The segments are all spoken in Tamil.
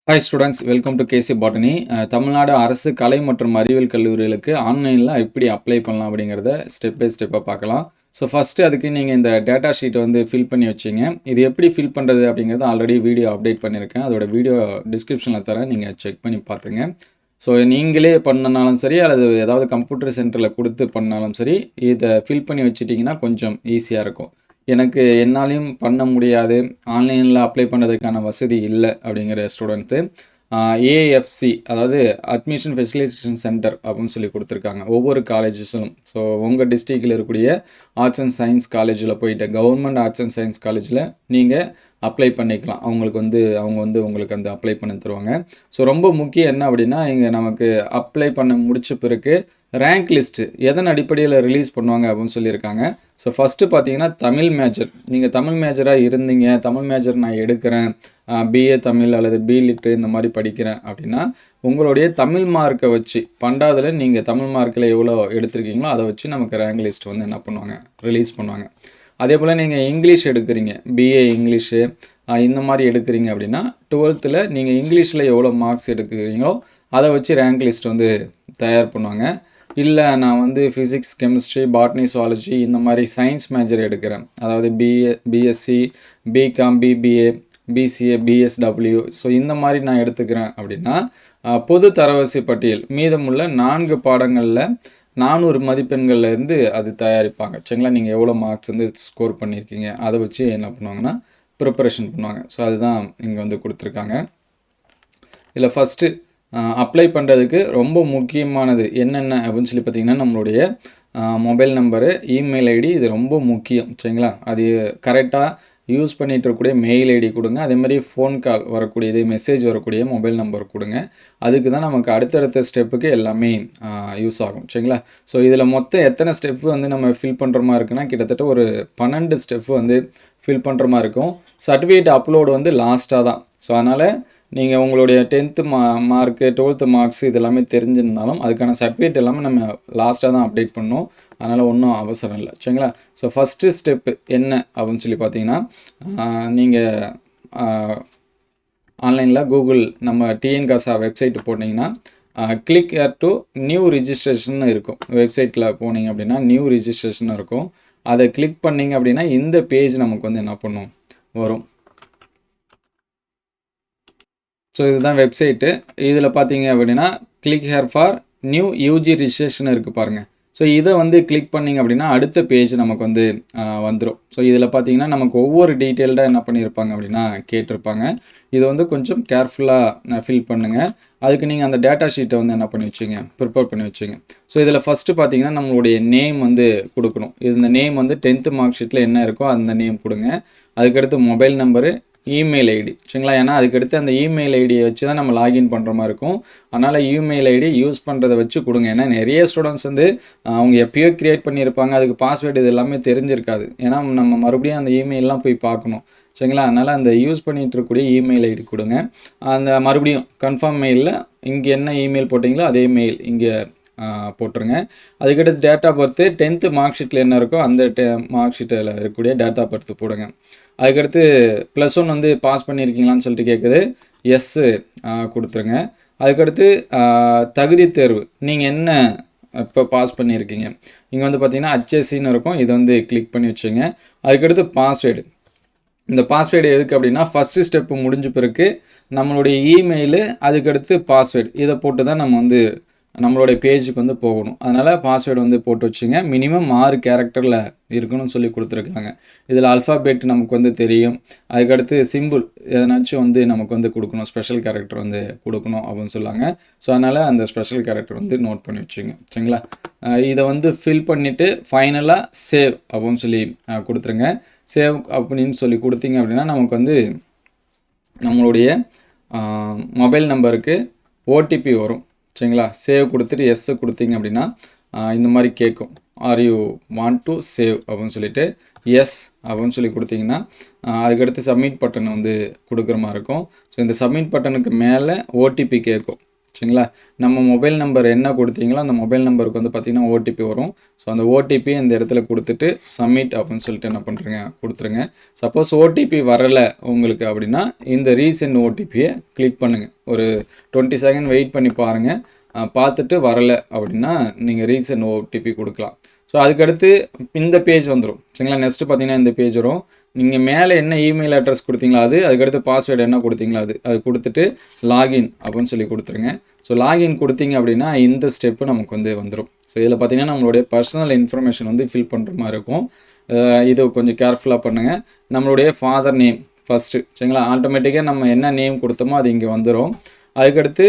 Hi students, welcome to KC Botany. Tamil Nadu அரசு கலை மற்றும் அறிவியல் கல்லூரிகளுக்கு ஆன்லைனில் எப்படி அப்ளை பண்ணலாம் அப்படிங்கிறத ஸ்டெப் பை ஸ்டெப்பாக பார்க்கலாம். ஸோ ஃபஸ்ட்டு அதுக்கு நீங்கள் இந்த டேட்டா ஷீட்டை வந்து ஃபில் பண்ணி வச்சிங்க. இது எப்படி ஃபில் பண்ணுறது அப்படிங்கிறது ஆல்ரெடி வீடியோ அப்டேட் பண்ணியிருக்கேன். அதோட வீடியோ டிஸ்கிரிப்ஷனில் தரேன், நீங்கள் செக் பண்ணி பார்த்துங்க. ஸோ நீங்களே பண்ணனாலும் சரி அல்லது ஏதாவது கம்ப்யூட்டர் சென்டரில் கொடுத்து பண்ணாலும் சரி, இதை ஃபில் பண்ணி வச்சிட்டிங்கன்னா கொஞ்சம் ஈஸியாக இருக்கும். எனக்கு என்னாலையும் பண்ண முடியாது, ஆன்லைனில் அப்ளை பண்ணுறதுக்கான வசதி இல்லை அப்படிங்கிற ஸ்டூடெண்ட்ஸு ஏஎஃப்சி, அதாவது அட்மிஷன் ஃபெசிலிட்டேஷன் சென்டர் அப்படின்னு சொல்லி கொடுத்துருக்காங்க ஒவ்வொரு காலேஜஸும். ஸோ உங்கள் டிஸ்ட்ரிக்டில் இருக்கக்கூடிய ஆர்ட்ஸ் அண்ட் சயின்ஸ் காலேஜில் போயிட்டு கவர்மெண்ட் ஆர்ட்ஸ் அண்ட் சயின்ஸ் காலேஜில் நீங்கள் அப்ளை பண்ணிக்கலாம். அவங்க வந்து உங்களுக்கு அந்த அப்ளை பண்ணி தருவாங்க. ஸோ ரொம்ப முக்கியம் என்ன அப்படின்னா, இங்கே நமக்கு அப்ளை பண்ண முடிச்ச பிறகு ரேங்க் லிஸ்ட்டு எதன் அடிப்படையில் ரிலீஸ் பண்ணுவாங்க அப்படின்னு சொல்லியிருக்காங்க. ஸோ ஃபஸ்ட்டு பார்த்தீங்கன்னா தமிழ் மேஜர், நீங்கள் தமிழ் மேஜராக இருந்தீங்க, தமிழ் மேஜர் நான் எடுக்கிறேன், பிஏ தமிழ் அல்லது பி லிட்டு இந்த மாதிரி படிக்கிறேன் அப்படின்னா, உங்களுடைய தமிழ் மார்க்கை வச்சு 12ல் நீங்கள் தமிழ் மார்க்கில் எவ்வளோ எடுத்திருக்கீங்களோ அதை வச்சு நமக்கு ரேங்க் லிஸ்ட் வந்து என்ன பண்ணுவாங்க, ரிலீஸ் பண்ணுவாங்க. அதே போல் நீங்கள் இங்கிலீஷ் எடுக்கிறீங்க, பிஏ இங்கிலீஷு இந்த மாதிரி எடுக்கிறீங்க அப்படின்னா 12ல் நீங்கள் இங்கிலீஷில் எவ்வளோ மார்க்ஸ் எடுக்கிறீங்களோ அதை வச்சு ரேங்க் லிஸ்ட் வந்து தயார் பண்ணுவாங்க. இல்லை நான் வந்து ஃபிசிக்ஸ், கெமிஸ்ட்ரி, பாட்னி, சுவாலஜி இந்த மாதிரி சயின்ஸ் மேஜர் எடுக்கிறேன், அதாவது BSc, BCom, BBA, BCA, BSW, so இந்த மாதிரி நான் எடுத்துக்கிறேன் அப்படின்னா பொது தரவரிசை பட்டியல் மீதமுள்ள 4 பாடங்களில் 400 மதிப்பெண்கள்லேருந்து அது தயாரிப்பாங்க. சரிங்களா, நீங்கள் எவ்வளோ மார்க்ஸ் வந்து ஸ்கோர் பண்ணியிருக்கீங்க அதை வச்சு என்ன பண்ணுவாங்கன்னா ப்ரிப்பரேஷன் பண்ணுவாங்க. ஸோ அதுதான் இங்கே வந்து கொடுத்துருக்காங்க. இதில் ஃபஸ்ட்டு அப்ளை பண்ணுறதுக்கு ரொம்ப முக்கியமானது என்னென்ன அப்படின்னு சொல்லி பார்த்திங்கன்னா, நம்மளுடைய மொபைல் நம்பரு, இமெயில் ஐடி, இது ரொம்ப முக்கியம். சரிங்களா, அது கரெக்டாக யூஸ் பண்ணிகிட்டு இருக்கக்கூடிய மெயில் ஐடி கொடுங்க. அதேமாதிரி ஃபோன் கால் வரக்கூடியது, மெசேஜ் வரக்கூடிய மொபைல் நம்பர் கொடுங்க. அதுக்கு தான் நமக்கு அடுத்தடுத்த ஸ்டெப்புக்கு எல்லாமே யூஸ் ஆகும். சரிங்களா, ஸோ இதில் மொத்தம் எத்தனை ஸ்டெப்பு வந்து நம்ம ஃபில் பண்ணுற மாதிரி இருக்குன்னா, கிட்டத்தட்ட ஒரு 12 ஸ்டெப்பு வந்து ஃபில் பண்ணுற மாதிரி இருக்கும். சர்டிஃபிகேட் அப்லோடு வந்து லாஸ்ட்டாக தான். ஸோ அதனால் நீங்கள் உங்களுடைய 10th மார்க்கு, 12th மார்க்ஸ் இது எல்லாமே தெரிஞ்சிருந்தாலும் அதுக்கான சர்டிஃபிகேட் எல்லாமே நம்ம லாஸ்ட்டாக தான் அப்டேட் பண்ணணும். அதனால் ஒன்றும் அவசரம் இல்லை. சரிங்களா, ஸோ ஃபஸ்ட்டு ஸ்டெப்பு என்ன அப்படின்னு சொல்லி பார்த்தீங்கன்னா, நீங்கள் ஆன்லைனில் கூகுள் நம்ம டிஎன்காசா வெப்சைட்டு போட்டிங்கன்னா click here to new registration இருக்கும். வெப்சைட்டில் போனீங்க அப்படின்னா நியூ ரிஜிஸ்ட்ரேஷன் இருக்கும். அதை கிளிக் பண்ணிங்க அப்படின்னா இந்த பேஜ் நமக்கு வந்து என்ன பண்ணும், வரும். ஸோ இதுதான் வெப்சைட்டு. இதில் பார்த்தீங்க அப்படின்னா click hair for new UG registration இருக்குது பாருங்கள். ஸோ இதை வந்து கிளிக் பண்ணிங்க அப்படின்னா அடுத்த பேஜ் நமக்கு வந்து வந்துடும். ஸோ இதில் பார்த்தீங்கன்னா நமக்கு ஒவ்வொரு டீட்டெயில்டாக என்ன பண்ணியிருப்பாங்க அப்படின்னா கேட்டிருப்பாங்க. இதை வந்து கொஞ்சம் கேர்ஃபுல்லாக ஃபில் பண்ணுங்கள். அதுக்கு நீங்கள் அந்த டேட்டா ஷீட்டை வந்து என்ன பண்ணி வச்சுங்க, ப்ரிப்பேர் பண்ணி வச்சுங்க. ஸோ இதில் ஃபஸ்ட்டு பார்த்தீங்கன்னா நம்மளுடைய நேம் வந்து கொடுக்கணும். இந்த நேம் வந்து 10th மார்க் ஷீட்டில் என்ன இருக்கோ அந்த நேம் கொடுங்க. அதுக்கடுத்து மொபைல் நம்பரு, இமெயில் ஐடி. சரிங்களா, ஏன்னா அதுக்கடுத்து அந்த இமெயில் ஐடியை வச்சு தான் நம்ம லாகின் பண்ணுற மாதிரி இருக்கும். அதனால் இமெயில் ஐடி யூஸ் பண்ணுறதை வச்சு கொடுங்க. ஏன்னா நிறைய ஸ்டூடெண்ட்ஸ் வந்து அவங்க எப்பயோ க்ரியேட் பண்ணியிருப்பாங்க, அதுக்கு பாஸ்வேர்டு இது எல்லாமே தெரிஞ்சிருக்காது. ஏன்னா நம்ம மறுபடியும் அந்த இமெயிலெலாம் போய் பார்க்கணும். சரிங்களா, அதனால் அந்த யூஸ் பண்ணிகிட்டு இருக்கக்கூடிய இமெயில் ஐடி கொடுங்க. அந்த மறுபடியும் கன்ஃபார்ம் மெயிலில் இங்கே என்ன இமெயில் போட்டிங்களோ அதே மெயில் இங்கே போட்டுருங்க. அதுக்கடுத்து date of birth 10th mark ஷீட்டில் என்ன இருக்கோ அந்த மார்க் ஷீட்டில் இருக்கக்கூடிய டேட் ஆஃப் பர்த்து போடுங்க. அதுக்கடுத்து +1 வந்து பாஸ் பண்ணியிருக்கீங்களான்னு சொல்லிட்டு கேட்குது, எஸ்ஸு கொடுத்துருங்க. அதுக்கடுத்து தகுதி தேர்வு, நீங்கள் என்ன இப்போ பாஸ் பண்ணியிருக்கீங்க, இங்கே வந்து பார்த்தீங்கன்னா HSCன்னு இருக்கும், இதை வந்து கிளிக் பண்ணி வச்சுங்க. அதுக்கடுத்து பாஸ்வேர்டு, இந்த பாஸ்வேர்டு எதுக்கு அப்படின்னா ஃபஸ்ட்டு ஸ்டெப்பு முடிஞ்ச பிறகு நம்மளுடைய இமெயிலு, அதுக்கடுத்து பாஸ்வேர்டு, இதை போட்டு தான் நம்ம வந்து நம்மளுடைய பேஜுக்கு வந்து போகணும். அதனால் பாஸ்வேர்டு வந்து போட்டு வச்சுங்க. மினிமம் 6 கேரக்டரில் இருக்கணும்னு சொல்லி கொடுத்துருக்காங்க. இதில் அல்ஃபாபெட் நமக்கு வந்து தெரியும். அதுக்கடுத்து சிம்பிள் எதனாச்சும் வந்து நமக்கு வந்து கொடுக்கணும், ஸ்பெஷல் கேரக்டர் வந்து கொடுக்கணும் அப்படின்னு சொல்லாங்க. ஸோ அதனால் அந்த ஸ்பெஷல் கேரக்டர் வந்து நோட் பண்ணி வச்சுங்க. சரிங்களா, இதை வந்து ஃபில் பண்ணிவிட்டு ஃபைனலாக சேவ் அப்படின்னு சொல்லி கொடுத்துருங்க. சேவ் அப்படின்னு சொல்லி கொடுத்தீங்க அப்படின்னா நமக்கு வந்து நம்மளுடைய மொபைல் நம்பருக்கு ஓடிபி வரும். சரிங்களா, சேவ் கொடுத்துட்டு எஸ் கொடுத்தீங்க அப்படின்னா இந்த மாதிரி கேட்கும், are you want to save அப்படின்னு சொல்லிட்டு எஸ் அப்படின்னு சொல்லி கொடுத்தீங்கன்னா அதுக்கடுத்து சப்மிட் பட்டன் வந்து கொடுக்குற மாதிரி இருக்கும். ஸோ இந்த சப்மிட் பட்டனுக்கு மேலே ஓடிபி கேட்கும். சரிங்களா? நம்ம மொபைல் நம்பர் என்ன கொடுத்தீங்களோ அந்த மொபைல் நம்பருக்கு வந்து பார்த்திங்கன்னா ஓடிபி வரும். ஸோ அந்த ஓடிபி இந்த இடத்துல கொடுத்துட்டு சப்மிட் அப்படின்னு சொல்லிட்டு என்ன பண்ணுறீங்க கொடுத்துருங்க. சப்போஸ் ஓடிபி வரலை உங்களுக்கு அப்படின்னா இந்த ரீசெண்ட் ஓடிபியை கிளிக் பண்ணுங்கள். ஒரு 20 செகண்ட் வெயிட் பண்ணி பாருங்கள். பார்த்துட்டு வரலை அப்படின்னா நீங்கள் ரீசெண்ட் ஓடிபி கொடுக்கலாம். ஸோ அதுக்கடுத்து இந்த பேஜ் வந்துடும். சரிங்களா? நெக்ஸ்ட்டு பார்த்தீங்கன்னா இந்த பேஜ் வரும். நீங்கள் மேலே என்ன இமெயில் அட்ரஸ் கொடுத்தீங்களோ அதுக்கடுத்து பாஸ்வேர்டு என்ன கொடுத்தீங்களோ அது கொடுத்துட்டு லாகின் அப்படின்னு சொல்லி கொடுத்துருங்க. ஸோ லாகின் கொடுத்தீங்க அப்படின்னா இந்த ஸ்டெப்பு நமக்கு வந்து வந்துடும். ஸோ இதில் பார்த்தீங்கன்னா நம்மளுடைய பர்சனல் இன்ஃபர்மேஷன் வந்து ஃபில் பண்ணுற மாதிரி இருக்கும். இது கொஞ்சம் கேர்ஃபுல்லாக பண்ணுங்கள். நம்மளுடைய ஃபாதர் நேம் ஃபஸ்ட்டு, சரிங்களா? ஆட்டோமேட்டிக்காக நம்ம என்ன நேம் கொடுத்தோமோ அது இங்கே வந்துடும். அதுக்கடுத்து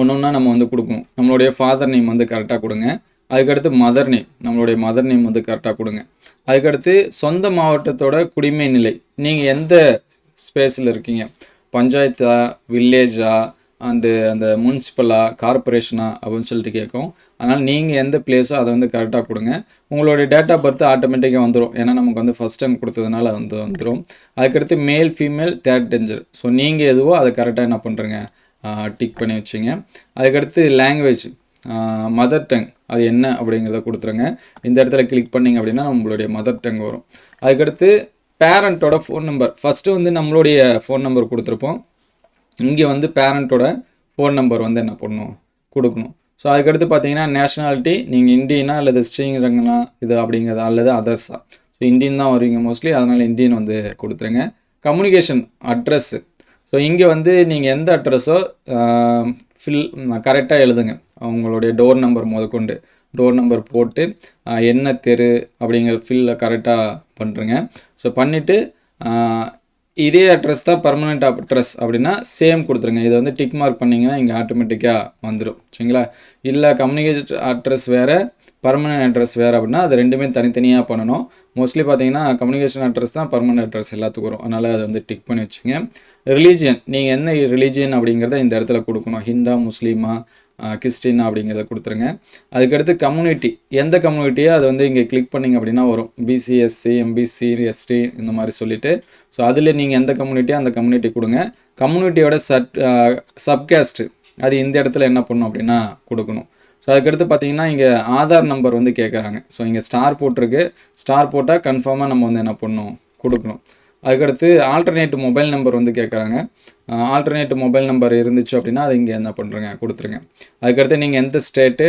ஒன்று ஒன்றா நம்ம வந்து கொடுக்கணும். நம்மளுடைய ஃபாதர் நேம் வந்து கரெக்டாக கொடுங்க. அதுக்கடுத்து மதர் நேம், நம்மளுடைய மதர் நேம் வந்து கரெக்டாக கொடுங்க. அதுக்கடுத்து சொந்த மாவட்டத்தோட குடிமை நிலை, நீங்கள் எந்த ஸ்பேஸில் இருக்கீங்க, பஞ்சாயத்தா, வில்லேஜா, அந்த முனிசிபலா, கார்பரேஷனா அப்படின்னு சொல்லிட்டு கேட்கும். அதனால் நீங்கள் எந்த பிளேஸோ அதை வந்து கரெக்டாக கொடுங்க. உங்களுடைய டேட் ஆஃப் பர்த் ஆட்டோமேட்டிக்காக வந்துடும். ஏன்னா நமக்கு வந்து ஃபஸ்ட் டைம் கொடுத்ததுனால வந்துடும். அதுக்கடுத்து மேல், ஃபீமேல், தேர்ட் டெஞ்சர். ஸோ நீங்கள் எதுவோ அதை கரெக்டாக என்ன பண்ணுறீங்க டிக் பண்ணி வச்சுங்க. அதுக்கடுத்து லாங்குவேஜ், மதர் டங் அது என்ன அப்படிங்கிறத கொடுத்துருங்க. இந்த இடத்துல கிளிக் பண்ணிங்க அப்படின்னா நம்மளுடைய மதர் டங் வரும். அதுக்கடுத்து பேரண்ட்டோட ஃபோன் நம்பர், ஃபஸ்ட்டு வந்து நம்மளுடைய ஃபோன் நம்பர் கொடுத்துருப்போம். இங்கே வந்து பேரண்ட்டோட ஃபோன் நம்பர் வந்து என்ன பண்ணணும் கொடுக்கணும். ஸோ அதுக்கடுத்து பார்த்தீங்கன்னா நேஷ்னாலிட்டி, நீங்கள் இந்தியனா அல்லது ஸ்ரீரங்கனா இது அப்படிங்கிறது அல்லது அதர்ஸா. ஸோ இந்தியன் தான் வருவீங்க மோஸ்ட்லி, அதனால் இந்தியன் வந்து கொடுத்துருங்க. கம்யூனிகேஷன் அட்ரஸ்ஸு, ஸோ இங்கே வந்து நீங்கள் எந்த அட்ரஸோ கரெக்டாக எழுதுங்க. அவங்களுடைய டோர் நம்பர் முதற்கொண்டு டோர் நம்பர் போட்டு என்ன தெரு அப்படிங்கிற ஃபில்லை கரெக்டாக பண்ணுறேங்க. ஸோ பண்ணிவிட்டு இதே அட்ரஸ் தான் பர்மனெண்ட் அட்ரஸ் அப்படின்னா சேம் கொடுத்துருங்க. இதை வந்து டிக் மார்க் பண்ணிங்கன்னா இங்கே ஆட்டோமேட்டிக்காக வந்துடும். சரிங்களா? இல்லை கம்யூனிகேட் அட்ரஸ் வேறு, பர்மனெண்ட் அட்ரஸ் வேறு அப்படின்னா அது ரெண்டுமே தனித்தனியாக பண்ணணும். மோஸ்ட்லி பார்த்தீங்கன்னா கம்யூனிகேஷன் அட்ரஸ் தான் பர்மனெண்ட் அட்ரஸ் எல்லாத்துக்கும் வரும். அதனால் அதை வந்து டிக் பண்ணி வச்சுங்க. ரிலீஜியன், நீங்கள் என்ன ரிலீஜியன் அப்படிங்கிறத இந்த இடத்துல கொடுக்கணும். ஹிந்தா, முஸ்லீமா, கிறிஸ்டின் அப்படிங்கிறத கொடுத்துருங்க. அதுக்கடுத்து கம்யூனிட்டி, எந்த கம்யூனிட்டியோ அதை வந்து இங்கே கிளிக் பண்ணிங்க அப்படின்னா வரும். பிசி, எஸ்சி, எம்பிசி, எஸ்டி இந்த மாதிரி சொல்லிவிட்டு ஸோ அதில் நீங்கள் எந்த கம்யூனிட்டியோ அந்த கம்யூனிட்டி கொடுங்க. கம்யூனிட்டியோட சப்காஸ்ட்டு அது இந்த இடத்துல என்ன பண்ணணும் அப்படின்னா கொடுக்கணும். ஸோ அதுக்கடுத்து பார்த்தீங்கன்னா இங்கே ஆதார் நம்பர் வந்து கேட்குறாங்க. ஸோ இங்கே ஸ்டார் போட்டிருக்கு. ஸ்டார் போட்டால் கன்ஃபார்மாக நம்ம வந்து என்ன பண்ணணும் கொடுக்கணும். அதுக்கடுத்து ஆல்டர்னேட் மொபைல் நம்பர் வந்து கேட்குறாங்க. ஆல்டர்னேட் மொபைல் நம்பர் இருந்துச்சு அப்படின்னா அது இங்கே என்ன பண்ணுறங்க கொடுத்துருங்க. அதுக்கடுத்து நீங்கள் எந்த ஸ்டேட்டு,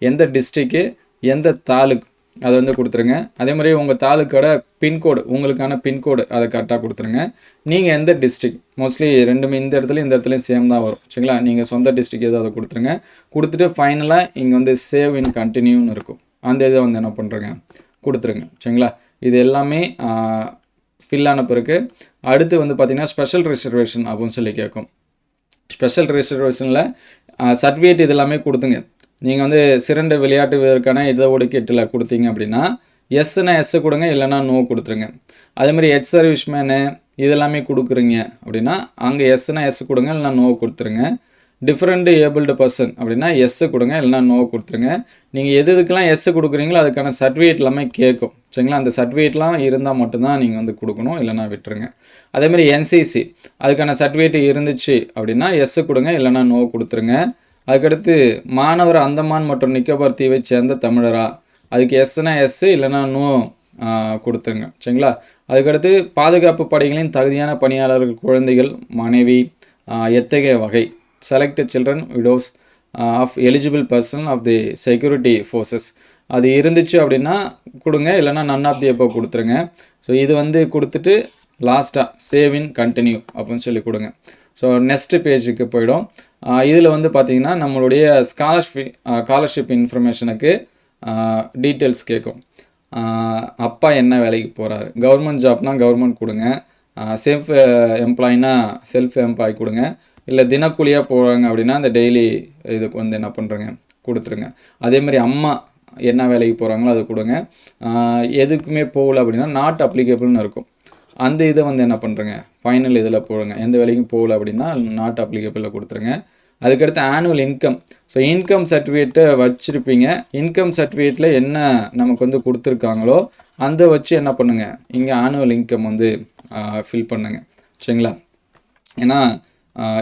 எந்த டிஸ்ட்ரிக்கு, எந்த தாலுக் அதை வந்து கொடுத்துருங்க. அதே மாதிரி உங்கள் தாலுக்கோட பின்கோடு, உங்களுக்கான பின்கோடு அதை கரெக்டாக கொடுத்துருங்க. நீங்கள் எந்த டிஸ்ட்ரிக், மோஸ்ட்லி ரெண்டுமே இந்த இடத்துலையும் சேம் தான் வரும். சரிங்களா? நீங்கள் சொந்த டிஸ்ட்ரிக் ஏதோ அதை கொடுத்துருங்க. கொடுத்துட்டு ஃபைனலாக இங்கே வந்து சேவ் இன் கண்டினியூன்னு இருக்கும். அந்த இதை வந்து என்ன பண்ணுறங்க கொடுத்துருங்க. சரிங்களா? இது எல்லாமே ஃபில் ஆன பிறகு அடுத்து வந்து பார்த்திங்கன்னா ஸ்பெஷல் ரிசர்வேஷன் அப்படின்னு சொல்லி கேட்கும். ஸ்பெஷல் ரிசர்வேஷனில் சர்டிஃபிகேட் இது எல்லாமே கொடுத்துங்க. நீங்கள் வந்து சிறந்த விளையாட்டு வீரருக்கான இட ஒதுக்கீட்டில் கொடுத்தீங்க அப்படின்னா எஸ்னா எஸ் கொடுங்க, இல்லைனா நோ கொடுத்துருங்க. அதேமாதிரி எக்ஸ் சர்வீஸ்மேனு இதெல்லாமே கொடுக்குறீங்க அப்படின்னா அங்கே எஸ்னா எஸ் கொடுங்க, இல்லைனா நோ கொடுத்துருங்க. டிஃப்ரெண்ட் ஏபிள்டு பர்சன் அப்படின்னா எஸ் கொடுங்க, இல்லைனா நோ கொடுத்துருங்க. நீங்கள் எதுக்கெல்லாம் எஸ் கொடுக்குறீங்களோ அதுக்கான சர்டிஃபிகேட் எல்லாமே கேட்கும். சரிங்களா? அந்த சர்டிஃபிகேட்லாம் இருந்தால் மட்டும்தான் நீங்கள் வந்து கொடுக்கணும், இல்லைனா விட்டுருங்க. அதேமாதிரி என்சிசி அதுக்கான சர்டிஃபிகேட் இருந்துச்சு அப்படின்னா எஸ் கொடுங்க, இல்லைனா நோ கொடுத்துருங்க. அதுக்கடுத்து மாணவர் அந்தமான் மற்றும் நிக்கோபார் தீவை சேர்ந்த தமிழரா, அதுக்கு எஸ்னா எஸ், இல்லைனா நோ கொடுத்துருங்க. சரிங்களா? அதுக்கடுத்து பாதுகாப்பு படைகளின் தகுதியான பணியாளர்கள் குழந்தைகள், மனைவி, எத்தகைய வகை, select children, widows of eligible person of the security forces அது இருந்துச்சு அப்படின்னா கொடுங்க, இல்லைனா நன் ஆஃப் தி எப்போ கொடுத்துருங்க. ஸோ இது வந்து கொடுத்துட்டு லாஸ்ட்டாக சேவ் இன் கண்டினியூ அப்படின்னு சொல்லி கொடுங்க. ஸோ நெக்ஸ்ட்டு பேஜுக்கு போயிடும். இதில் வந்து பார்த்திங்கன்னா நம்மளுடைய ஸ்காலர்ஷிப் இன்ஃபர்மேஷனுக்கு டீட்டெயில்ஸ் கேட்கும். அப்பா என்ன வேலைக்கு போகிறாரு, கவர்மெண்ட் ஜாப்னால் கவர்மெண்ட் கொடுங்க, செல்ஃப் எம்ப்ளாயினா செல்ஃப் எம்ப்ளாய் கொடுங்க, இல்லை தினக்கூலியாக போகிறாங்க அப்படின்னா அந்த டெய்லி இதுக்கு வந்து என்ன பண்ணுறங்க கொடுத்துருங்க. அதேமாதிரி அம்மா என்ன வேலைக்கு போகிறாங்களோ அது கொடுங்க. எதுக்குமே போகல அப்படின்னா நாட் அப்ளிகபிள்னு இருக்கும். அந்த இதை வந்து என்ன பண்ணுறங்க ஃபைனல் இதில் போடுங்க. எந்த வேலைக்கும் போகல அப்படின்னா நாட் அப்ளிகபிளில் கொடுத்துருங்க. அதுக்கடுத்து ஆனுவல் இன்கம், ஸோ இன்கம் சர்டிஃபிகேட்டை வச்சுருப்பீங்க. இன்கம் சர்டிஃபிகேட்டில் என்ன நமக்கு வந்து கொடுத்துருக்காங்களோ அந்த வச்சு என்ன பண்ணுங்கள் இங்கே ஆனுவல் இன்கம் வந்து ஃபில் பண்ணுங்க. சரிங்களா? ஏன்னா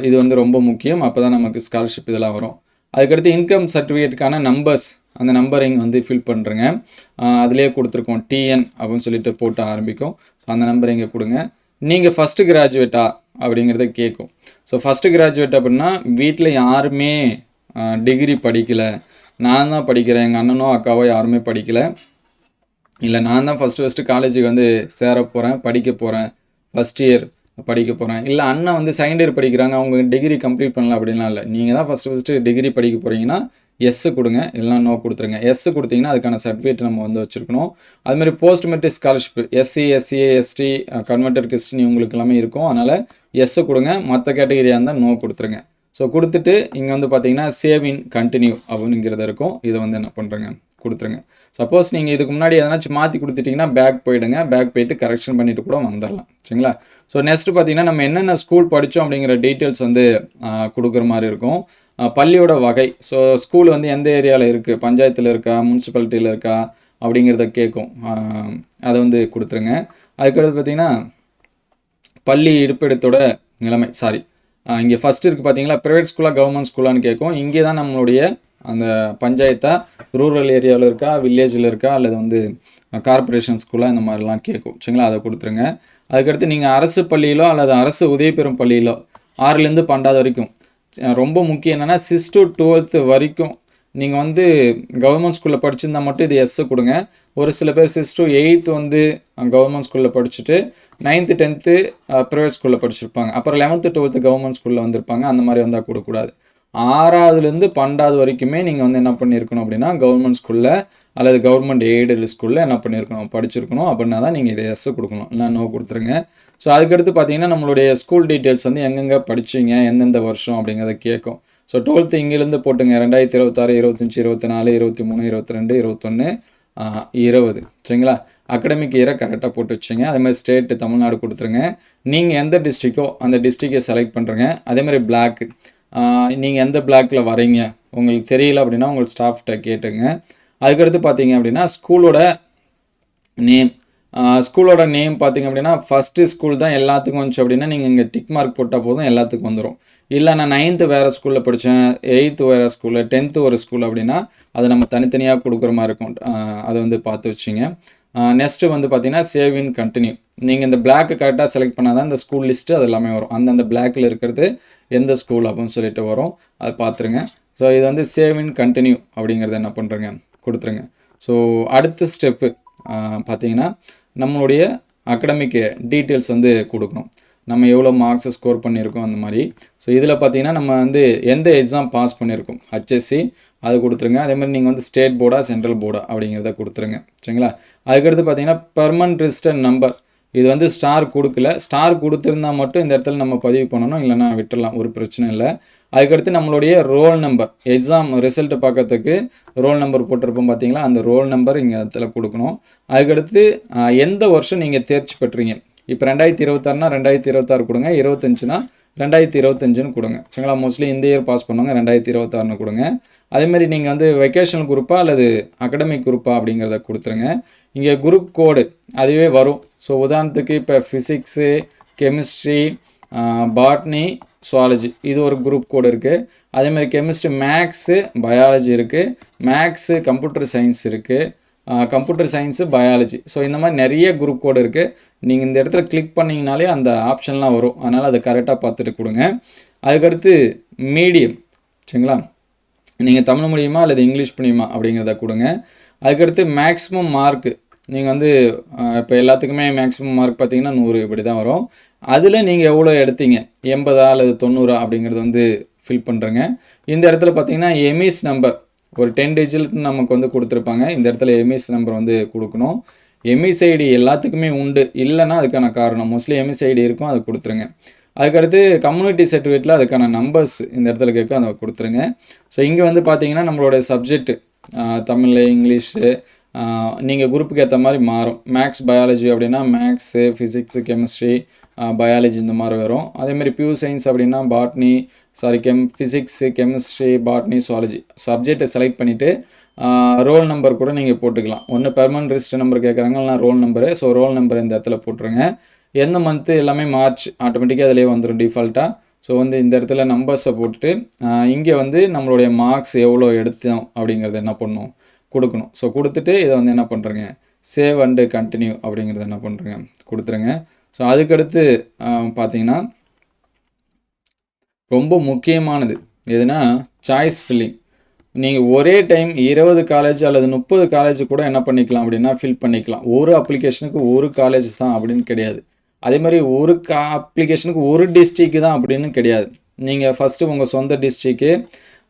இது வந்து ரொம்ப முக்கியம். அப்போ தான் நமக்கு ஸ்காலர்ஷிப் இதெல்லாம் வரும். அதுக்கடுத்து இன்கம் சர்டிஃபிகேட்டுக்கான நம்பர்ஸ், அந்த நம்பரை இங்கே வந்து ஃபில் பண்ணுறேங்க. அதிலே கொடுத்துருக்கோம் டிஎன் அப்படின்னு சொல்லிட்டு போட்டு ஆரம்பிக்கும். ஸோ அந்த நம்பரை இங்கே கொடுங்க. நீங்கள் ஃபஸ்ட்டு கிராஜுவேட்டா அப்படிங்கிறத கேட்கும். ஸோ ஃபஸ்ட்டு கிராஜுவேட் அப்படின்னா வீட்டில் யாருமே டிகிரி படிக்கலை, நான் தான் படிக்கிறேன், எங்கள் அண்ணனோ அக்காவோ யாருமே படிக்கலை, இல்லை நான் தான் ஃபஸ்ட்டு காலேஜுக்கு வந்து சேர போகிறேன், படிக்க போகிறேன், ஃபஸ்ட் இயர் படிக்க போகிறேன், இல்லை அண்ணன் வந்து செகண்ட் இயர் படிக்கிறாங்க, அவங்க டிகிரி கம்ப்ளீட் பண்ணலாம் அப்படின்லாம் இல்லை. நீங்கள் தான் ஃபஸ்ட்டு டிகிரி படிக்க போகிறீங்கன்னா எஸ்ஸு கொடுங்க, இல்லைனா நோ கொடுத்துருங்க. எஸ்ஸு கொடுத்தீங்கன்னா அதுக்கான சர்டிஃபிகேட் நம்ம வந்து வச்சுருக்கணும். அதுமாதிரி post matric scholarship SC, SCA, ST, converted Christian இவங்களுக்கு எல்லாமே இருக்கும். அதனால் எஸ்ஸு கொடுங்க. மற்ற கேட்டகரியாக இருந்தால் நோ கொடுத்துருங்க. ஸோ கொடுத்துட்டு இங்கே வந்து பார்த்தீங்கன்னா சேவ் இன் கண்டினியூ அப்படிங்கிறது இருக்கும். இதை வந்து என்ன பண்ணுறேங்க கொடுத்துருங்க. சப்போஸ் நீங்கள் இதுக்கு முன்னாடி எதனாச்சும் மாற்றி கொடுத்துட்டிங்கன்னா பேக் போயிடுங்க. பேக் போயிட்டு கரெக்ஷன் பண்ணிவிட்டு கூட வந்துடலாம். சரிங்களா? ஸோ நெக்ஸ்ட்டு பார்த்தீங்கன்னா நம்ம என்னென்ன ஸ்கூல் படித்தோம் அப்படிங்கிற டீட்டெயில்ஸ் வந்து கொடுக்குற மாதிரி இருக்கும். பள்ளியோட வகை, ஸோ ஸ்கூல் வந்து எந்த ஏரியாவில் இருக்குது, பஞ்சாயத்தில் இருக்கா, முனிசிபாலிட்டியில் இருக்கா அப்படிங்கிறத கேட்கும். அதை வந்து கொடுத்துருங்க. அதுக்கடுத்து பார்த்தீங்கன்னா பள்ளி இருப்பிடத்தோட நிலைமை, இங்கே ஃபஸ்ட்டு இருக்குது பார்த்தீங்களா, ப்ரைவேட் ஸ்கூலாக கவர்மெண்ட் ஸ்கூலான்னு கேட்கும். இங்கே தான் நம்மளுடைய அந்த பஞ்சாயத்தா, ரூரல் ஏரியாவில் இருக்கா, வில்லேஜில் இருக்கா, அல்லது வந்து கார்பரேஷன் ஸ்கூலாக இந்த மாதிரிலாம் கேட்கும். சரிங்களா? அதை கொடுத்துருங்க. அதுக்கடுத்து நீங்கள் அரசு பள்ளியிலோ அல்லது அரசு உதவி பெறும் பள்ளியிலோ 6லேருந்து 12 வரைக்கும், ரொம்ப முக்கியம் என்னென்னா 6 to 12 வரைக்கும் நீங்கள் வந்து கவர்மெண்ட் ஸ்கூலில் படிச்சிருந்தால் மட்டும் இது எஸ்ஸு கொடுங்க. ஒரு சில பேர் 6 to 8 வந்து கவர்மெண்ட் ஸ்கூலில் படிச்சுட்டு 9th 10th ப்ரைவேட் ஸ்கூலில் படிச்சிருப்பாங்க. அப்புறம் 11th 12th கவர்மெண்ட் ஸ்கூலில் வந்திருப்பாங்க. அந்த மாதிரி வந்தால் கொடுக்கக்கூடாது. 6ஆவதுலேருந்து 12 வரைக்குமே நீங்கள் வந்து என்ன பண்ணியிருக்கணும் அப்படின்னா கவர்மெண்ட் ஸ்கூலில் அல்லது கவர்மெண்ட் எய்டட் ஸ்கூலில் என்ன பண்ணியிருக்கணும், படிச்சிருக்கணும். அப்படின்னா தான் நீங்கள் இதை எஸ்ஸு கொடுக்கணும், இல்லை நோ கொடுத்துருங்க. ஸோ அதுக்கடுத்து பார்த்தீங்கன்னா நம்மளுடைய ஸ்கூல் டீட்டெயில்ஸ் வந்து எங்கெங்கே படிச்சிங்க, எந்தெந்த வருஷம் அப்படிங்கிறத கேட்கும். ஸோ 12th இங்கேருந்து போட்டுங்க. 2026, 25, 24, 23, 22, 21, 20. சரிங்களா? அகடமிக் இயரை கரெக்டாக போட்டு வச்சுங்க. அதேமாதிரி ஸ்டேட்டு தமிழ்நாடு கொடுத்துருங்க. நீங்கள் எந்த டிஸ்ட்ரிக்கோ அந்த டிஸ்ட்ரிக்கை செலக்ட் பண்ணுறங்க. அதேமாதிரி பிளாக்கு, நீங்கள் எந்த பிளாக்கில் வரீங்க உங்களுக்கு தெரியல அப்படின்னா உங்கள் ஸ்டாஃப்கிட்ட கேட்டுங்க. அதுக்கடுத்து பார்த்தீங்க அப்படின்னா ஸ்கூலோட நேம், ஸ்கூலோட நேம் பார்த்தீங்க அப்படின்னா ஃபஸ்ட்டு ஸ்கூல் தான் எல்லாத்துக்கும் வந்துச்சு அப்படின்னா நீங்கள் இங்கே டிக் மார்க் போட்டால் போதும், எல்லாத்துக்கும் வந்துடும். இல்லை நான் 9th வேறு ஸ்கூலில் படித்தேன், 8th வேறு ஸ்கூலில், 10th ஒரு ஸ்கூல் அப்படின்னா அதை நம்ம தனித்தனியாக கொடுக்குற மாதிரி இருக்கும். அதை வந்து பார்த்து வச்சுங்க. நெக்ஸ்ட்டு வந்து பார்த்தீங்கன்னா சேவ் இன் கண்டினியூ. நீங்கள் இந்த பிளாக்கு கரெக்டாக செலக்ட் பண்ணால் தான் இந்த ஸ்கூல் லிஸ்ட்டு அது எல்லாமே வரும். அந்தந்த பிளாக்கில் இருக்கிறது எந்த ஸ்கூல் அப்படின்னு சொல்லிட்டு வரும், அதை பார்த்துருங்க. ஸோ இது வந்து சேவ் இன் கண்டினியூ அப்படிங்கிறத என்ன பண்ணுறேங்க கொடுத்துருங்க. ஸோ அடுத்த ஸ்டெப்பு பார்த்தீங்கன்னா நம்மளுடைய அகடமிக் டீட்டெயில்ஸ் வந்து கொடுக்கணும். நம்ம எவ்வளோ மார்க்ஸை ஸ்கோர் பண்ணியிருக்கோம் அந்த மாதிரி. ஸோ இதில் பார்த்தீங்கன்னா நம்ம வந்து எந்த எக்ஸாம் பாஸ் பண்ணியிருக்கோம், HSC, அது கொடுத்துருங்க. அதேமாதிரி நீங்கள் வந்து ஸ்டேட் போர்டா சென்ட்ரல் போர்டா அப்படிங்கிறத கொடுத்துருங்க. சரிங்களா? அதுக்கடுத்து பார்த்தீங்கன்னா பெர்மனன்ட் ரிஜிஸ்டர் நம்பர், இது வந்து ஸ்டார் கொடுக்கல. ஸ்டார் கொடுத்துருந்தால் மட்டும் இந்த இடத்துல நம்ம பதிவு பண்ணணும், இல்லைனா விட்டுடலாம், ஒரு பிரச்சனை இல்லை. அதுக்கடுத்து நம்மளுடைய ரோல் நம்பர், எக்ஸாம் ரிசல்ட்டு பார்க்கறதுக்கு ரோல் நம்பர் போட்டிருப்போம் பார்த்தீங்களா, அந்த ரோல் நம்பர் இங்கே இடத்துல கொடுக்கணும். அதுக்கடுத்து எந்த வருஷம் நீங்கள் தேர்ச்சி பெற்றீங்க. இப்போ 2026னா 2026 கொடுங்க, 25னா 2025ன்னு கொடுங்க. சரிங்களா? மோஸ்ட்லி இந்த இயர் பாஸ் பண்ணுவாங்க, 2026ன்னு கொடுங்க. அதேமாதிரி நீங்கள் வந்து வெக்கேஷனல் குரூப்பா அல்லது அகடமிக் குரூப்பா அப்படிங்கிறத கொடுத்துருங்க. இங்கே குரூப் கோடு அதுவே வரும். ஸோ உதாரணத்துக்கு இப்போ ஃபிசிக்ஸு, கெமிஸ்ட்ரி, பாட்னி, சுவாலஜி, இது ஒரு குரூப் கோடு இருக்குது. அதேமாதிரி கெமிஸ்ட்ரி, மேக்ஸு, பயாலஜி இருக்குது. மேக்ஸு, கம்ப்யூட்டர் சயின்ஸ் இருக்குது. Computer science, biology. ஸோ இந்த மாதிரி நிறைய குரூப் கோடு இருக்குது. நீங்கள் இந்த இடத்துல கிளிக் பண்ணிங்கனாலே அந்த ஆப்ஷன்லாம் வரும். அதனால் அதை கரெக்டாக பார்த்துட்டு கொடுங்க. அதுக்கடுத்து மீடியம், சரிங்களா, நீங்கள் தமிழ் மீடியமா அல்லது இங்கிலீஷ் மீடியமா அப்படிங்கிறத கொடுங்க. அதுக்கடுத்து மேக்ஸிமம் மார்க்கு, நீங்கள் வந்து இப்போ எல்லாத்துக்குமே மேக்ஸிமம் மார்க் பார்த்தீங்கன்னா 100 இப்படி தான் வரும். அதில் நீங்கள் எவ்வளோ எடுத்தீங்க, 80 அல்லது 90 அப்படிங்கிறது வந்து ஃபில் பண்ணுறேங்க. இந்த இடத்துல பார்த்தீங்கன்னா எமிஸ் நம்பர் ஒரு 10 டிஜிட் நமக்கு வந்து கொடுத்துருப்பாங்க. இந்த இடத்துல எமிஸ் நம்பர் வந்து கொடுக்கணும். எமிஸ் ஐடி எல்லாத்துக்குமே உண்டு, இல்லைன்னா அதுக்கான காரணம், மோஸ்ட்லி எமிஸ் ஐடி இருக்கும், அதை கொடுத்துருங்க. அதுக்கடுத்து கம்யூனிட்டி சர்டிஃபிகேட்டில் அதுக்கான நம்பர்ஸ் இந்த இடத்துல கேட்க அதை கொடுத்துருங்க. ஸோ இங்கே வந்து பார்த்தீங்கன்னா நம்மளோட சப்ஜெக்ட்டு தமிழ், இங்கிலீஷு, நீங்கள் குரூப்புக்கு ஏற்ற மாதிரி மாறும். மேக்ஸ், பயாலஜி அப்படின்னா மேக்ஸு, ஃபிசிக்ஸு, கெமிஸ்ட்ரி, பயாலஜி இந்த மாதிரி வரும். அதேமாதிரி பியூர் சயின்ஸ் அப்படின்னா botany, physics, chemistry, botany, zoology. சப்ஜெக்டை செலக்ட் பண்ணிவிட்டு ரோல் நம்பர் கூட நீங்கள் போட்டுக்கலாம். ஒன்று பெர்மனன்ட் ரிஜிஸ்டர் நம்பர் கேட்குறாங்க, இல்லைனா roll number. So roll number இந்த இடத்துல போட்டுருங்க. எந்த மந்த்து எல்லாமே மார்ச், ஆட்டோமேட்டிக்காக அதிலே வந்துடும் டிஃபால்ட்டாக. ஸோ வந்து இந்த இடத்துல நம்பர்ஸை போட்டுட்டு இங்கே வந்து நம்மளுடைய மார்க்ஸ் எவ்வளோ எடுத்தோம் அப்படிங்கிறத என்ன பண்ணணும் கொடுக்கணும். ஸோ கொடுத்துட்டு இதை வந்து என்ன பண்ணுறேங்க சேவ் அண்டு கண்டினியூ அப்படிங்கிறத என்ன பண்ணுறேங்க கொடுத்துருங்க. ஸோ அதுக்கடுத்து பார்த்தீங்கன்னா ரொம்ப முக்கியமானது எதுனா சாய்ஸ் ஃபில்லிங். நீங்கள் ஒரே டைம் 20 காலேஜ் அல்லது 30 காலேஜ் கூட என்ன பண்ணிக்கலாம் அப்படின்னா ஃபில் பண்ணிக்கலாம். ஒரு அப்ளிகேஷனுக்கு ஒரு காலேஜ் தான் அப்படின்னு கிடையாது. அதே மாதிரி ஒரு அப்ளிகேஷனுக்கு ஒரு டிஸ்ட்ரிக்கு தான் அப்படின்னு கிடையாது. நீங்கள் ஃபஸ்ட்டு உங்கள் சொந்த டிஸ்ட்ரிக்கு,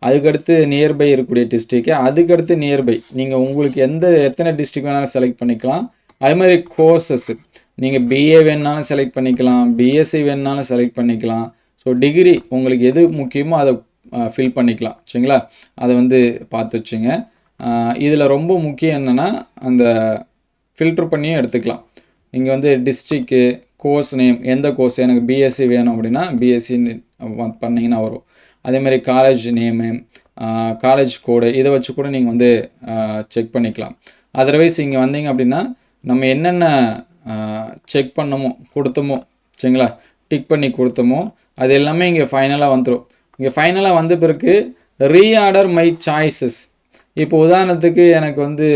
அதுக்கடுத்து நியர்பை இருக்கக்கூடிய டிஸ்ட்ரிக்கு, அதுக்கடுத்து நியர்பை நீங்கள் உங்களுக்கு எத்தனை டிஸ்ட்ரிக் வேணாலும் செலக்ட் பண்ணிக்கலாம். அதே மாதிரி கோர்சஸ் நீங்கள் பிஏ வேணுனாலும் செலக்ட் பண்ணிக்கலாம், பிஎஸ்சி வேணுனாலும் செலக்ட் பண்ணிக்கலாம். ஸோ டிகிரி உங்களுக்கு எது முக்கியமோ அதை ஃபில் பண்ணிக்கலாம். சரிங்களா, அதை வந்து பார்த்து வச்சுங்க. இதில் ரொம்ப முக்கியம் என்னென்னா அந்த ஃபில்ட்ரு பண்ணியும் எடுத்துக்கலாம். இங்கே வந்து டிஸ்ட்ரிக்கு, கோர்ஸ் நேம், எந்த கோர்ஸ் எனக்கு பிஎஸ்சி வேணும் அப்படின்னா பிஎஸ்சின்னு பண்ணிங்கன்னா வரும். அதேமாதிரி காலேஜ் நேமு, காலேஜ் கோடு, இதை வச்சு கூட நீங்கள் வந்து செக் பண்ணிக்கலாம். அதர்வைஸ் இங்கே வந்தீங்க அப்படின்னா நம்ம என்னென்ன செக் பண்ணமோ கொடுத்தோமோ சரிங்களா, டிக் பண்ணி கொடுத்தோமோ அது எல்லாமே இங்கே ஃபைனலாக வந்துடும். இங்கே ஃபைனலாக வந்த பிறகு ரீஆர்டர் மை சாய்ஸஸ். இப்போ உதாரணத்துக்கு எனக்கு வந்து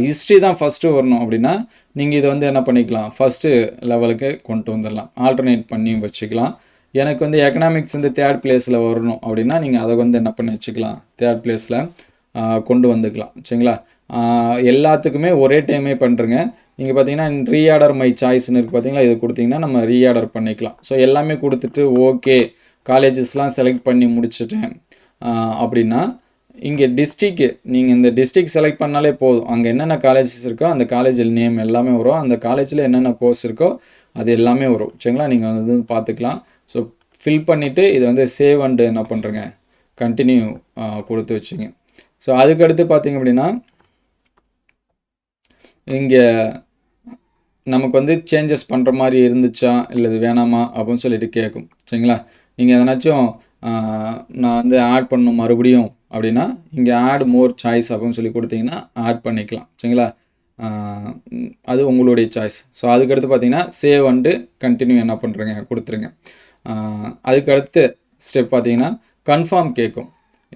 ஹிஸ்ட்ரி தான் ஃபஸ்ட்டு வரணும் அப்படின்னா நீங்கள் இதை வந்து என்ன பண்ணிக்கலாம் ஃபஸ்ட்டு லெவலுக்கு கொண்டு வந்துடலாம், ஆல்டர்னேட் பண்ணி வச்சுக்கலாம். எனக்கு வந்து எக்கனாமிக்ஸ் வந்து 3rd பிளேஸில் வரணும் அப்படின்னா நீங்கள் அதை வந்து என்ன பண்ணி வச்சுக்கலாம் 3rd பிளேஸில் கொண்டு வந்துக்கலாம். சரிங்களா, எல்லாத்துக்குமே ஒரே டைமே பண்ணுறங்க. நீங்கள் பார்த்தீங்கன்னா ரீஆர்டர் மை சாய்ஸ்னு இருக்குது பார்த்தீங்களா, இது கொடுத்தீங்கன்னா நம்ம ரீஆர்டர் பண்ணிக்கலாம். ஸோ எல்லாமே கொடுத்துட்டு ஓகே காலேஜஸ்லாம் செலக்ட் பண்ணி முடிச்சிட்டேன் அப்படின்னா இங்கே டிஸ்ட்ரிக்கு நீங்கள் இந்த டிஸ்ட்ரிக் செலக்ட் பண்ணாலே போதும். அங்கே என்னென்ன காலேஜஸ் இருக்கோ அந்த காலேஜ் நேம் எல்லாமே வரும், அந்த காலேஜில் என்னென்ன கோர்ஸ் இருக்கோ அது எல்லாமே வரும். சரிங்களா, நீங்கள் வந்து பார்த்துக்கலாம். ஸோ ஃபில் பண்ணிவிட்டு இதை வந்து சேவ் அண்டு என்ன பண்ணுறேங்க கண்டினியூ கொடுத்து வச்சுங்க. ஸோ அதுக்கடுத்து பார்த்திங்க அப்படின்னா இங்கே நமக்கு வந்து சேஞ்சஸ் பண்ணுற மாதிரி இருந்துச்சா இல்லை இது வேணாமா அப்படின்னு சொல்லிட்டு கேட்கும். சரிங்களா, நீங்கள் எதனாச்சும் நான் வந்து ஆட் பண்ணணும் மறுபடியும் அப்படின்னா இங்கே ஆட் மோர் சாய்ஸ் அப்படின்னு சொல்லி கொடுத்தீங்கன்னா ஆட் பண்ணிக்கலாம். சரிங்களா, அது உங்களுடைய சாய்ஸ். ஸோ அதுக்கடுத்து பார்த்தீங்கன்னா சேவ் அண்டு கண்டினியூ என்ன பண்ணுறேங்க கொடுத்துருங்க. அதுக்கடுத்து ஸ்டெப் பார்த்தீங்கன்னா கன்ஃபார்ம் கேட்கும்.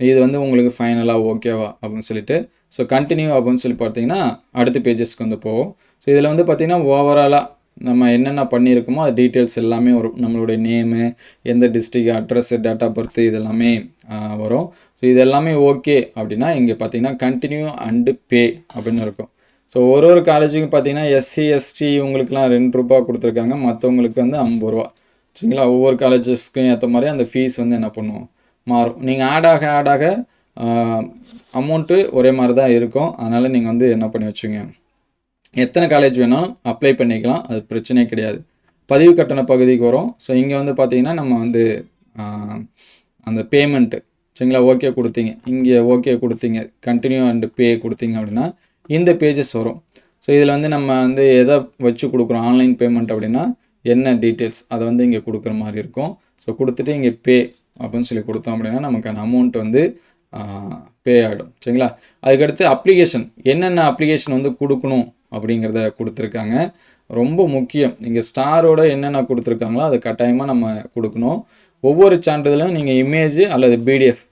இது வந்து உங்களுக்கு ஃபைனலாக ஓகேவா அப்படின்னு சொல்லிட்டு ஸோ கண்டினியூ அப்படின்னு சொல்லி பார்த்தீங்கன்னா அடுத்த பேஜஸ்க்கு வந்து போகும். ஸோ இதில் வந்து பார்த்திங்கன்னா ஓவராலாக நம்ம என்னென்ன பண்ணியிருக்கோமோ அது டீட்டெயில்ஸ் எல்லாமே வரும். நம்மளுடைய நேமு, எந்த district, address, date of birth இதெல்லாமே வரும். ஸோ இது எல்லாமே ஓகே அப்படின்னா இங்கே பார்த்தீங்கன்னா கண்டினியூ அண்டு பே அப்படின்னு இருக்கும். ஸோ ஒரு காலேஜுக்கும் பார்த்தீங்கன்னா எஸ்சி எஸ்டி இவங்களுக்குலாம் ₹2 கொடுத்துருக்காங்க, மற்றவங்களுக்கு வந்து ₹50. சரிங்களா, ஒவ்வொரு காலேஜஸ்க்கும் ஏற்ற மாதிரி அந்த ஃபீஸ் வந்து என்ன பண்ணுவோம் மாறும். நீங்கள் ஆட் ஆக அமௌண்ட்டு ஒரே மாதிரி தான் இருக்கும். அதனால் நீங்கள் வந்து என்ன பண்ணி வச்சுங்க எத்தனை காலேஜ் வேணாலும் அப்ளை பண்ணிக்கலாம், அது பிரச்சனையே கிடையாது. பதிவு கட்டண பகுதிக்கு வரும். ஸோ இங்கே வந்து பார்த்திங்கன்னா நம்ம வந்து அந்த பேமெண்ட்டு சரிங்களா ஓகே கொடுத்தீங்க, இங்கே ஓகே கொடுத்தீங்க, கண்டினியூ அண்டு பே கொடுத்தீங்க அப்படின்னா இந்த பேஜஸ் வரும். ஸோ இதில் வந்து நம்ம வந்து எதை வச்சு கொடுக்குறோம் ஆன்லைன் பேமெண்ட் அப்படின்னா என்ன டீட்டெயில்ஸ் அதை வந்து இங்கே கொடுக்குற மாதிரி இருக்கும். ஸோ கொடுத்துட்டு இங்கே பே அப்படின்னு சொல்லி கொடுத்தோம் அப்படின்னா நமக்கான அமௌண்ட் வந்து பே ஆகிடும். சரிங்களா, அதுக்கடுத்து அப்ளிகேஷன் என்னென்ன அப்ளிகேஷன் வந்து கொடுக்கணும் அப்படிங்கிறத கொடுத்துருக்காங்க. ரொம்ப முக்கியம், இங்கே ஸ்டாரோட என்னென்ன கொடுத்துருக்காங்களோ அது கட்டாயமாக நம்ம கொடுக்கணும். ஒவ்வொரு சான்றிதழும் நீங்கள் இமேஜ் அல்லது பிடிஎஃப்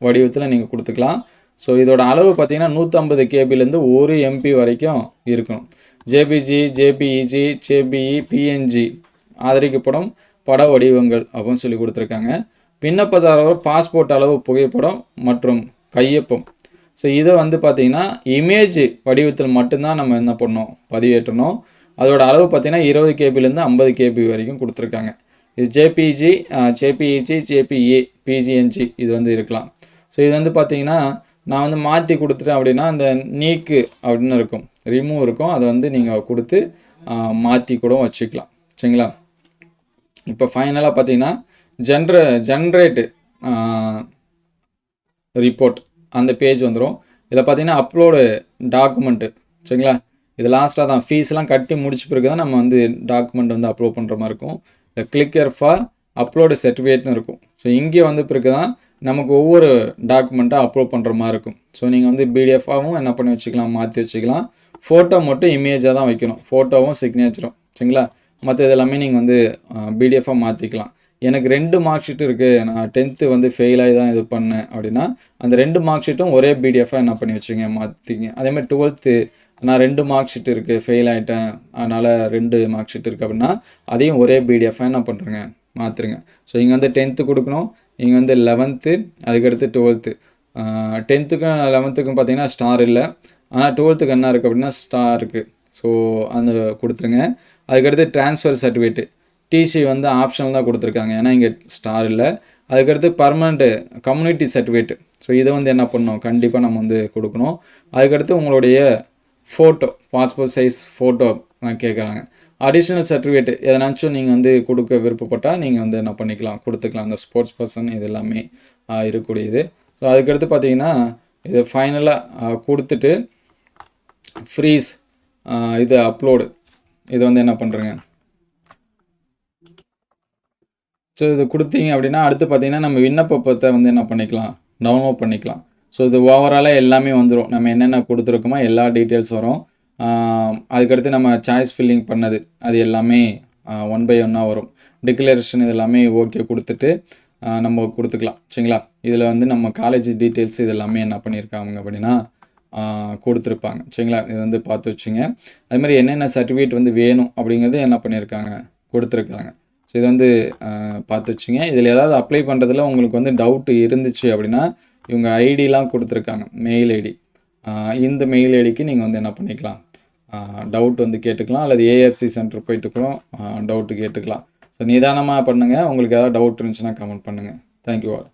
வடிவத்தில் நீங்கள் கொடுத்துக்கலாம். ஸோ இதோட அளவு பார்த்திங்கன்னா 150 கேபிலேருந்து 1 MB வரைக்கும் இருக்கணும். ஜேபிஜி, ஜேபிஇஜி, ஜேபிஇ, பிஎன்ஜி ஆதரிக்கப்படும் பட வடிவங்கள் அப்படின்னு சொல்லி கொடுத்துருக்காங்க. விண்ணப்பதாரர் பாஸ்போர்ட் அளவு புகைப்படம் மற்றும் கையொப்பம். ஸோ இதை வந்து பார்த்திங்கன்னா இமேஜ் வடிவத்தில் மட்டும்தான் நம்ம என்ன பண்ணணும் பதிவேற்றணும். அதோட அளவு பார்த்திங்கன்னா 20 கேபிலேருந்து 50 கேபி வரைக்கும் கொடுத்துருக்காங்க. இது ஜேபிஜி, ஜேபிஇஜி, ஜேபிஏ, பிஜிஎன்ஜி இது வந்து இருக்கலாம். ஸோ இது வந்து பார்த்திங்கன்னா நான் வந்து மாற்றி கொடுத்துட்டேன் அப்படின்னா அந்த நீக்கு அப்படின்னு இருக்கும், ரிமூவ் இருக்கும், அதை வந்து நீங்கள் கொடுத்து மாற்றி கூட வச்சுக்கலாம். சரிங்களா, இப்போ ஃபைனலாக பார்த்தீங்கன்னா ஜென்ரேட்டு ரிப்போர்ட் அந்த பேஜ் வந்துடும். இதில் பார்த்தீங்கன்னா அப்லோடு டாக்குமெண்ட்டு. சரிங்களா, இது லாஸ்ட்டாக தான் ஃபீஸ்லாம் கட்டி முடிச்ச பிறகு தான் நம்ம வந்து டாக்குமெண்ட் வந்து அப்லோட் பண்ணுற மாதிரி இருக்கும். இந்த கிளிக்கர் ஃபார் அப்லோடு சர்டிஃபிகேட்னு இருக்கும். ஸோ இங்கே வந்து பிறகு தான் நமக்கு ஒவ்வொரு டாக்குமெண்ட்டாக அப்லோட் பண்ணுற மாதிரி இருக்கும். ஸோ நீங்கள் வந்து பிடிஎஃபாகவும் என்ன பண்ணி வச்சுக்கலாம் மாற்றி வச்சுக்கலாம். ஃபோட்டோ மட்டும் இமேஜாக தான் வைக்கணும், ஃபோட்டோவும் சிக்னேச்சரும். சரிங்களா, மற்ற இதெல்லாமே நீங்கள் வந்து பிடிஎஃபாக மாற்றிக்கலாம். எனக்கு 2 மார்க் ஷீட் இருக்குது, நான் 10th வந்து ஃபெயில் ஆகி தான் இது பண்ணேன் அப்படின்னா அந்த 2 மார்க் ஷீட்டும் ஒரே பிடிஎஃபாக என்ன பண்ணி வச்சுங்க மாற்றிங்க. அதேமாதிரி 12th நான் 2 மார்க் ஷீட் இருக்குது, ஃபெயில் ஆகிட்டேன், அதனால் 2 மார்க் ஷீட் இருக்குது அப்படின்னா அதையும் ஒரே பிடிஎஃபாக என்ன பண்ணுறேங்க மாற்றுருங்க. ஸோ இங்கே வந்து 10th கொடுக்கணும், இங்கே வந்து 11th, அதுக்கடுத்து 12th. 10த்துக்கும் 11த்துக்கும் பார்த்தீங்கன்னா ஸ்டார் இல்லை, ஆனால் 12த்துக்கு என்ன இருக்குது அப்படின்னா ஸ்டார் இருக்குது. ஸோ அந்த கொடுத்துருங்க. அதுக்கடுத்து ட்ரான்ஸ்ஃபர் சர்டிஃபிகேட்டு டிசி வந்து ஆப்ஷனல் தான் கொடுத்துருக்காங்க, ஏன்னா இங்கே ஸ்டார் இல்லை. அதுக்கடுத்து பர்மனெண்ட்டு கம்யூனிட்டி சர்டிஃபிகேட், ஸோ இதை வந்து என்ன பண்ணணும், கண்டிப்பாக நம்ம வந்து கொடுக்கணும். அதுக்கடுத்து உங்களுடைய ஃபோட்டோ, பாஸ்போர்ட் சைஸ் ஃபோட்டோ கேட்குறாங்க. அடிஷ்னல் சர்டிஃபிகேட் எதனாச்சும் நீங்கள் வந்து கொடுக்க விருப்பப்பட்டால் நீங்கள் வந்து என்ன பண்ணிக்கலாம், கொடுத்துக்கலாம். அந்த ஸ்போர்ட்ஸ் பர்சன் இது எல்லாமே இருக்கக்கூடியது. ஸோ அதுக்கடுத்து பார்த்தீங்கன்னா இது ஃபைனலாக கொடுத்துட்டு ஃப்ரீஸ் இது அப்லோடு இது வந்து என்ன பண்ணுறேங்க. ஸோ இது கொடுத்தீங்க அப்படின்னா அடுத்து பார்த்தீங்கன்னா நம்ம விண்ணப்பத்தை வந்து என்ன பண்ணிக்கலாம், டவுன்லோட் பண்ணிக்கலாம். ஸோ இது ஓவராலாக எல்லாமே வந்துடும், நம்ம என்னென்ன கொடுத்துருக்கோமோ எல்லா டீட்டெயில்ஸ் வரும். அதுக்கடுத்து நம்ம சாய்ஸ் ஃபில்லிங் பண்ணது அது எல்லாமே 1 by 1 வரும். டிக்ளரேஷன் இது எல்லாமே ஓகே கொடுத்துட்டு நம்ம கொடுத்துக்கலாம். சரிங்களா. இதில் வந்து நம்ம காலேஜ் டீட்டெயில்ஸ் இது எல்லாமே என்ன பண்ணியிருக்காங்க அப்படின்னா கொடுத்துருப்பாங்க. சரிங்களா. இது வந்து பார்த்து வச்சுங்க. அதுமாதிரி என்னென்ன சர்டிஃபிகேட் வந்து வேணும் அப்படிங்கிறது என்ன பண்ணியிருக்காங்க, கொடுத்துருக்காங்க. ஸோ இது வந்து பார்த்து வச்சுங்க. இதில் ஏதாவது அப்ளை பண்ணுறதுல உங்களுக்கு வந்து டவுட்டு இருந்துச்சு அப்படின்னா இவங்க ஐடிலாம் கொடுத்துருக்காங்க, மெயில் ஐடி. இந்த மெயில் ஐடிக்கு நீங்கள் வந்து என்ன பண்ணிக்கலாம், டவுட் வந்து கேட்டுக்கலாம், அல்லது ஏஎஃப்சி சென்டர் போயிட்டு கூட டவுட்டு கேட்டுக்கலாம். ஸோ நிதானமாக பண்ணுங்கள். உங்களுக்கு ஏதாவது டவுட் இருந்துச்சுன்னா கமெண்ட் பண்ணுங்கள். Thank you all.